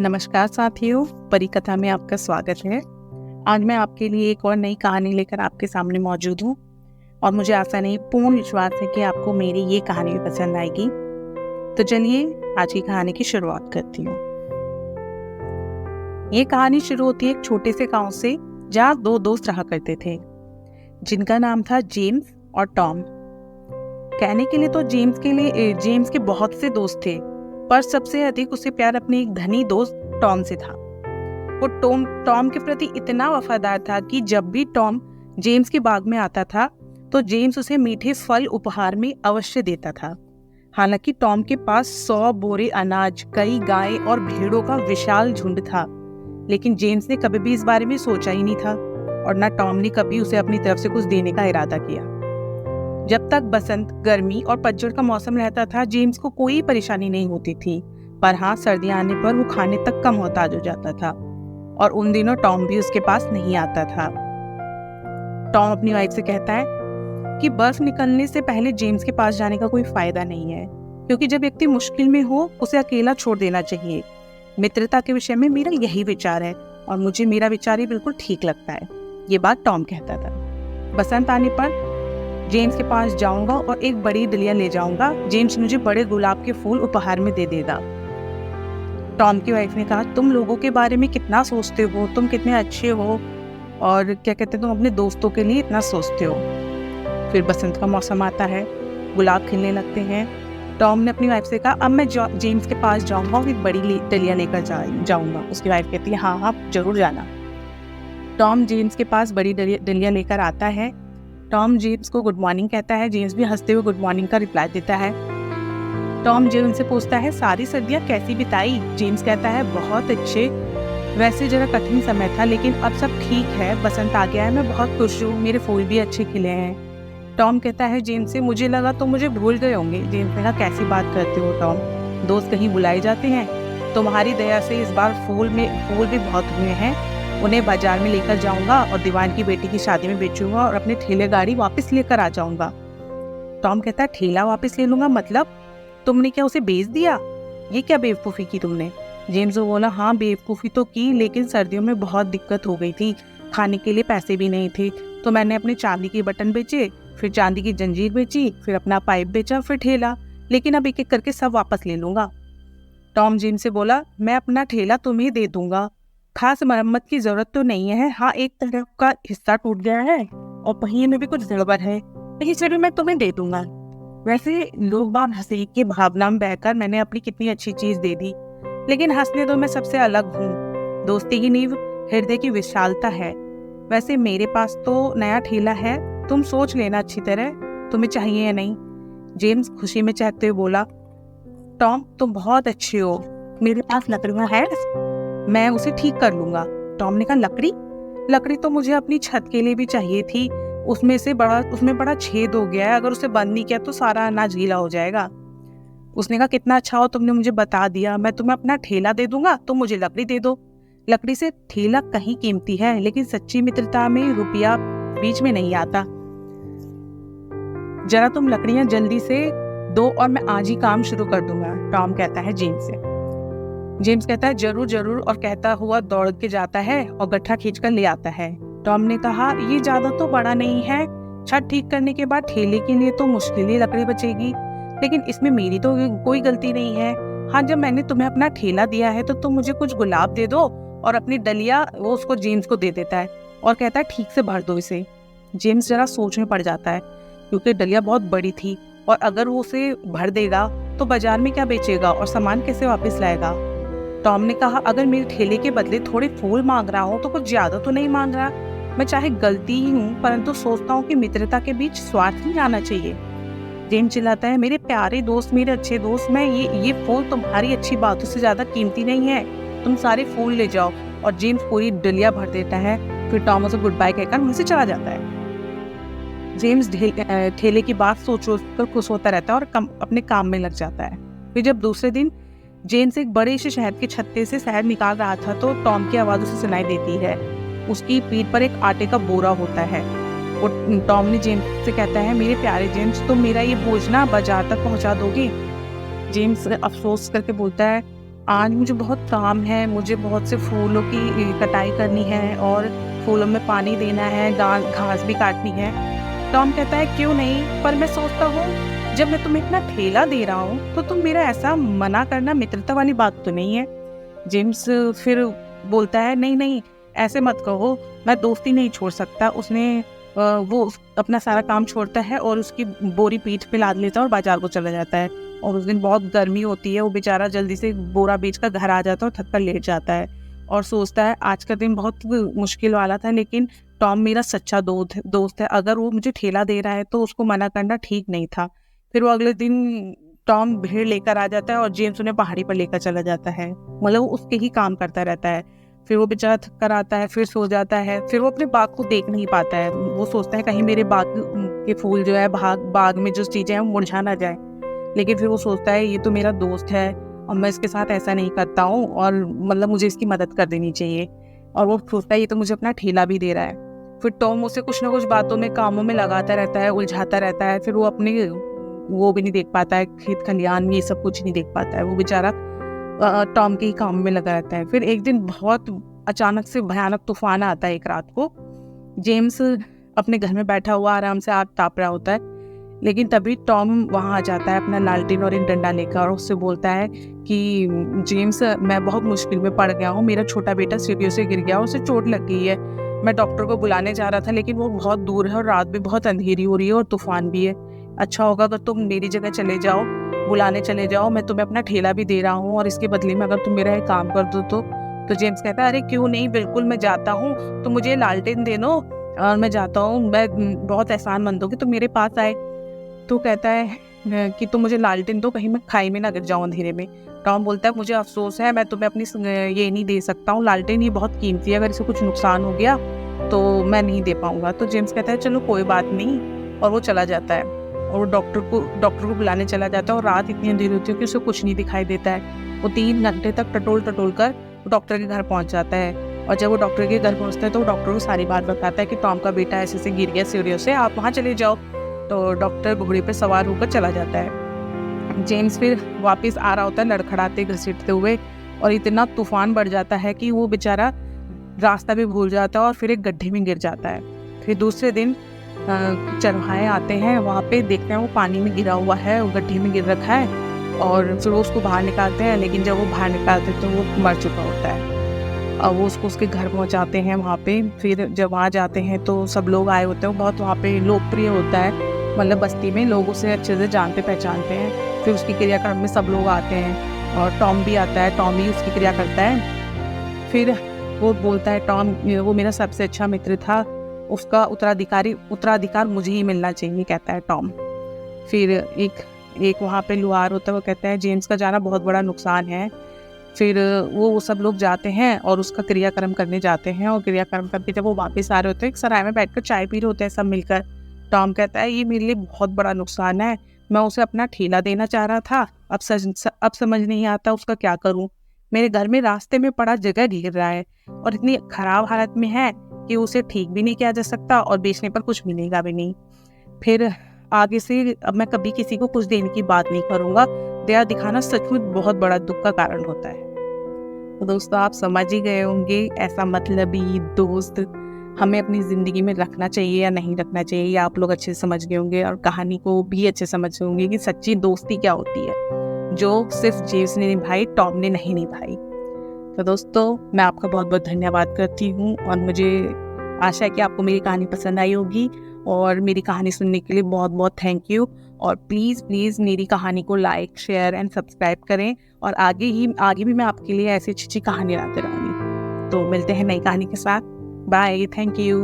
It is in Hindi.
नमस्कार साथियों, परी कथा में आपका स्वागत है। आज मैं आपके लिए एक और नई कहानी लेकर आपके सामने मौजूद हूँ और मुझे आशा नहीं, पूर्ण विश्वास है कि आपको मेरी ये कहानी भी पसंद आएगी। तो चलिए आज की कहानी की शुरुआत करती हूँ। ये कहानी शुरू होती है एक छोटे से गांव से, जहाँ दो दोस्त रहा करते थे जिनका नाम था जेम्स और टॉम। कहने के लिए तो जेम्स के बहुत से दोस्त थे, पर सबसे अधिक उसे प्यार अपने एक धनी दोस्त टॉम से था। वो टॉम के प्रति इतना वफादार था कि जब भी टॉम जेम्स के बाग में आता था तो जेम्स उसे मीठे फल उपहार में अवश्य देता था। हालांकि टॉम के पास 100 बोरे अनाज, कई गायें और भेड़ों का विशाल झुंड था, लेकिन जेम्स ने कभी भी इस बारे में सोचा ही नहीं था और न टॉम ने कभी उसे अपनी तरफ से कुछ देने का इरादा किया। जब तक बसंत, गर्मी और पतझड़ का मौसम रहता था, जेम्स को कोई परेशानी नहीं होती थी, पर हाँ, सर्दियां आने पर वो खाने तक का मोहताज हो जाता था और उन दिनों टॉम भी उसके पास नहीं आता था। टॉम अपनी वाइफ से कहता है कि बर्फ निकलने से पहले जेम्स के पास जाने का कोई फायदा नहीं है, क्योंकि जब व्यक्ति मुश्किल में हो उसे अकेला छोड़ देना चाहिए। मित्रता के विषय में मेरा यही विचार है और मुझे मेरा विचार ही बिल्कुल ठीक लगता है। ये बात टॉम कहता था। बसंत आने पर जेम्स के पास जाऊंगा और एक बड़ी डलिया ले जाऊंगा। जेम्स मुझे बड़े गुलाब के फूल उपहार में दे देगा। टॉम की वाइफ ने कहा, तुम लोगों के बारे में कितना सोचते हो, तुम कितने अच्छे हो और क्या कहते हैं, तुम अपने दोस्तों के लिए इतना सोचते हो। फिर बसंत का मौसम आता है, गुलाब खिलने लगते हैं। टॉम ने अपनी वाइफ से कहा, अब मैं जेम्स के पास जाऊंगा और एक बड़ी डलिया लेकर जाऊंगा। उसकी वाइफ कहती है, हाँ हाँ जरूर जाना। टॉम जेम्स के पास बड़ी डलिया लेकर आता है। टॉम जेम्स को गुड मॉर्निंग कहता है। जेम्स भी हंसते हुए गुड मॉर्निंग का रिप्लाई देता है। टॉम जेम्स से पूछता है, सारी सर्दियां कैसी बिताई? जेम्स कहता है, बहुत अच्छे। वैसे जरा कठिन समय था, लेकिन अब सब ठीक है। बसंत आ गया है, मैं बहुत खुश हूँ, मेरे फूल भी अच्छे खिले हैं। टॉम कहता है जेम्स से, मुझे लगा तो मुझे भूल गए होंगे। जेम्स ने कहा, कैसी बात करते हो टॉम, दोस्त कहीं बुलाए जाते हैं? तुम्हारी दया से इस बार फूल भी बहुत हुए हैं। उन्हें बाजार में लेकर जाऊंगा और दीवान की बेटी की शादी में बेचूंगा और अपने ठेले गाड़ी वापस लेकर आ जाऊंगा। टॉम कहता है, ठेला वापस ले लूंगा मतलब? तुमने क्या उसे बेच दिया? ये क्या बेवकूफ़ी की तुमने? जेम्स को बोला, हाँ बेवकूफ़ी तो की, लेकिन सर्दियों में बहुत दिक्कत हो गई थी, खाने के लिए पैसे भी नहीं थे, तो मैंने अपने चांदी के बटन बेचे, फिर चांदी की जंजीर बेची, फिर अपना पाइप बेचा, फिर ठेला। लेकिन अब एक एक करके सब वापस ले लूंगा। टॉम जेम्स से बोला, मैं अपना ठेला तुम्हें दे दूंगा, खास मरम्मत की जरूरत तो नहीं है। हाँ, एक तरफ का हिस्सा टूट गया है और पहिए में भी कुछ गड़बड़ है, लेकिन फिर भी मैं तुम्हें दे दूंगा। वैसे लोग बाग हंसी की भावना में बहकर मैंने अपनी कितनी अच्छी चीज दे दी, लेकिन हंसने दो, मैं सबसे अलग हूँ। दोस्ती की नींव हृदय की विशालता है। वैसे मेरे पास तो नया ठेला है, तुम सोच लेना अच्छी तरह, तुम्हें चाहिए या नहीं। जेम्स खुशी में चहकते हुए बोला, टॉम तुम बहुत अच्छे हो, मेरे पास लकड़ियां है, मैं उसे ठीक कर लूंगा। टॉम ने कहा, लकड़ी तो मुझे अपनी छत के लिए भी चाहिए थी, उसमें बड़ा छेद हो गया है, अगर उसे बंद नहीं किया तो सारा अनाज गीला हो जाएगा। उसने कहा, कितना अच्छा हो तुमने मुझे बता दिया, मैं तुम्हें अपना ठेला दे दूंगा, तुम मुझे लकड़ी दे दो। लकड़ी से ठेला कहीं कीमती है, लेकिन सच्ची मित्रता में रुपया बीच में नहीं आता। जरा तुम लकड़ियां जल्दी से दो और मैं आज ही काम शुरू कर दूंगा। टॉम कहता है जेम्स से। जेम्स कहता है, जरूर जरूर, और कहता हुआ दौड़ के जाता है और गट्ठा खींचकर ले आता है। टॉम ने कहा, ये ज्यादा तो बड़ा नहीं है, छत ठीक करने के बाद ठेले के लिए तो मुश्किल ही लकड़ी बचेगी, लेकिन इसमें मेरी तो कोई गलती नहीं है। हाँ, जब मैंने तुम्हें अपना ठेला दिया है तो तुम मुझे कुछ गुलाब दे दो और अपनी डलिया वो उसको जेम्स को दे देता है और कहता है, ठीक से भर दो इसे। जेम्स जरा सोच में पड़ जाता है, क्योंकि डलिया बहुत बड़ी थी और अगर वो उसे भर देगा तो बाजार में क्या बेचेगा और सामान कैसे वापस लाएगा। टॉम ने कहा, अगर मेरे ठेले के बदले थोड़े फूल मांग रहा हूँ तो कुछ ज्यादा तो नहीं मांग रहा। मैं चाहे गलती ही हूँ, परंतु सोचता हूँ कि मित्रता के बीच स्वार्थ नहीं आना चाहिए। जेम्स चिल्लाता है, मेरे प्यारे दोस्त, मेरे अच्छे दोस्त, मैं ये फूल तुम्हारी अच्छी बातों से ज्यादा कीमती नहीं है, तुम सारे फूल ले जाओ। और जेम्स पूरी डलिया भर देता है। फिर टॉम उसे गुड बाय कहकर वहीं से चला जाता है। जेम्स ठेले की बात सोच कर खुश होता रहता है और अपने काम में लग जाता है। फिर जब दूसरे दिन जेम्स एक बड़े से शहद के छत्ते से शहद निकाल रहा था तो टॉम की आवाज उसे सुनाई देती है। उसकी पीठ पर एक आटे का बोरा होता है। और टॉम ने जेम्स से कहता है, मेरे प्यारे जेम्स, तुम मेरा ये बोझ ना बाजार तक पहुंचा दोगे? जेम्स अफसोस करके बोलता है, आज मुझे बहुत काम है, मुझे बहुत से फूलों की कटाई करनी है और फूलों में पानी देना है, घास भी काटनी है। टॉम कहता है क्यों नहीं, पर मैं सोचता हूँ जब मैं तुम्हें इतना ठेला दे रहा हूँ तो तुम मेरा ऐसा मना करना मित्रता वाली बात तो नहीं है। जेम्स फिर बोलता है नहीं नहीं, ऐसे मत कहो, मैं दोस्ती नहीं छोड़ सकता। वो अपना सारा काम छोड़ता है और उसकी बोरी पीठ पे लाद लेता है और बाजार को चला जाता है। और उस दिन बहुत गर्मी होती है, वो बेचारा जल्दी से बोरा बेचकर घर आ जाता है और थक कर लेट जाता है और सोचता है आज का दिन बहुत मुश्किल वाला था, लेकिन टॉम मेरा सच्चा दोस्त है, अगर वो मुझे ठेला दे रहा है तो उसको मना करना ठीक नहीं था। फिर वो अगले दिन टॉम भेड़ लेकर आ जाता है और जेम्स उन्हें पहाड़ी पर लेकर चला जाता है, मतलब वो उसके ही काम करता रहता है। फिर वो बेचारा थक कर आता है, फिर सो जाता है। फिर वो अपने बाग को देख नहीं पाता है, वो सोचता है कहीं मेरे बाग के फूल जो है, बाग में जो चीजें हैं वो मुरझा ना जाए। लेकिन फिर वो सोचता है ये तो मेरा दोस्त है और मैं इसके साथ ऐसा नहीं करता हूँ, और मतलब मुझे इसकी मदद कर देनी चाहिए। और वो सोचता है ये तो मुझे अपना ठेला भी दे रहा है। फिर टॉम उसे कुछ ना कुछ बातों में, कामों में लगाता रहता है, उलझाता रहता है। फिर वो अपने वो भी नहीं देख पाता है, खेत खलियान ये सब कुछ नहीं देख पाता है, वो बेचारा टॉम के ही काम में लगा रहता है। फिर एक दिन बहुत अचानक से भयानक तूफान आता है एक रात को। जेम्स अपने घर में बैठा हुआ आराम से आग ताप रहा होता है, लेकिन तभी टॉम वहाँ आ जाता है अपना लालटेन और एक डंडा लेकर और उससे बोलता है कि जेम्स, मैं बहुत मुश्किल में पड़ गया हूँ, मेरा छोटा बेटा सीढ़ियों से गिर गया, उसे चोट लग गई है। मैं डॉक्टर को बुलाने जा रहा था लेकिन वो बहुत दूर है और रात भी बहुत अंधेरी हो रही है और तूफान भी है। अच्छा होगा अगर तुम मेरी जगह चले जाओ, बुलाने चले जाओ, मैं तुम्हें अपना ठेला भी दे रहा हूँ और इसके बदले में अगर तुम मेरा एक काम कर दो तो जेम्स कहता है अरे क्यों नहीं, बिल्कुल मैं जाता हूँ, तो मुझे लालटेन दे दो और मैं जाता हूँ, मैं बहुत एहसानमंद हूँ कि तुम मेरे पास आए। तो कहता है कि तुम मुझे लालटेन दो, कहीं मैं खाई में ना गिर जाऊँ अंधेरे में। टॉम बोलता है मुझे अफसोस है, मैं तुम्हें अपनी ये नहीं दे सकता हूँ, लालटेन ये बहुत कीमती है, अगर इसे कुछ नुकसान हो गया तो मैं नहीं दे पाऊंगा। तो जेम्स कहता है चलो कोई बात नहीं, और वो चला जाता है और डॉक्टर को बुलाने चला जाता है। और रात इतनी अंधेरी होती है कि उसे कुछ नहीं दिखाई देता है। वो 3 घंटे तक टटोल कर डॉक्टर के घर पहुंच जाता है। और जब वो डॉक्टर के घर पहुंचता है तो डॉक्टर को सारी बात बताता है कि टॉम का बेटा ऐसे से गिर गया सीढ़ियों से, आप वहाँ चले जाओ। तो डॉक्टर घोड़े पर सवार होकर चला जाता है। जेम्स फिर वापस आ रहा होता है लड़खड़ाते घसीटते हुए, और इतना तूफान बढ़ जाता है कि वो बेचारा रास्ता भी भूल जाता है और फिर एक गड्ढे में गिर जाता है। फिर दूसरे दिन चरवाहे आते हैं, वहाँ पे देखते हैं वो पानी में गिरा हुआ है, वो गड्ढे में गिर रखा है, और फिर वो उसको बाहर निकालते हैं। लेकिन जब वो बाहर निकालते हैं तो वो मर चुका होता है। अब वो उसको उसके घर पहुँचाते हैं वहाँ पे। फिर जब वहाँ जाते हैं तो सब लोग आए होते हैं, बहुत वहाँ पे लोकप्रिय होता है, मतलब बस्ती में लोग उसे अच्छे से जानते पहचानते हैं। फिर उसकी क्रियाक्रम में सब लोग आते हैं और टॉम भी आता है, टॉम भी उसकी क्रिया करता है। फिर वो बोलता है टॉम वो मेरा सबसे अच्छा मित्र था, उसका उत्तराधिकार मुझे ही मिलना चाहिए, कहता है टॉम। फिर एक वहाँ पे लुहार होता है, वो कहता है जेम्स का जाना बहुत बड़ा नुकसान है। फिर वो सब लोग जाते हैं और उसका क्रियाक्रम करने जाते हैं, और क्रियाक्रम करके जब वो वापस आ रहे होते हैं एक सराय में बैठकर चाय पी रहे होते हैं सब मिलकर। टॉम कहता है ये मेरे लिए बहुत बड़ा नुकसान है, मैं उसे अपना ठेला देना चाह रहा था, अब समझ नहीं आता उसका क्या करूं। मेरे घर में रास्ते में पड़ा जगह गिर रहा है और इतनी खराब हालत में है कि उसे ठीक भी नहीं किया जा सकता और बेचने पर कुछ मिलेगा भी नहीं। फिर आगे से अब मैं कभी किसी को कुछ देने की बात नहीं करूंगा, दया दिखाना सचमुच बहुत बड़ा दुख का कारण होता है। तो दोस्तों आप समझ ही गए होंगे, ऐसा मतलबी दोस्त हमें अपनी ज़िंदगी में रखना चाहिए या नहीं रखना चाहिए, या आप लोग अच्छे से समझ गए होंगे और कहानी को भी अच्छे समझ गए होंगे कि सच्ची दोस्ती क्या होती है, जो सिर्फ जेम्स ने निभाई, टॉम ने नहीं निभाई। तो दोस्तों मैं आपका बहुत बहुत धन्यवाद करती हूँ, और मुझे आशा है कि आपको मेरी कहानी पसंद आई होगी, और मेरी कहानी सुनने के लिए बहुत बहुत थैंक यू। और प्लीज़ मेरी कहानी को लाइक, शेयर एंड सब्सक्राइब करें, और आगे भी मैं आपके लिए ऐसी अच्छी अच्छी कहानी लाते रहूँगी। तो मिलते हैं नई कहानी के साथ। Bye, thank you.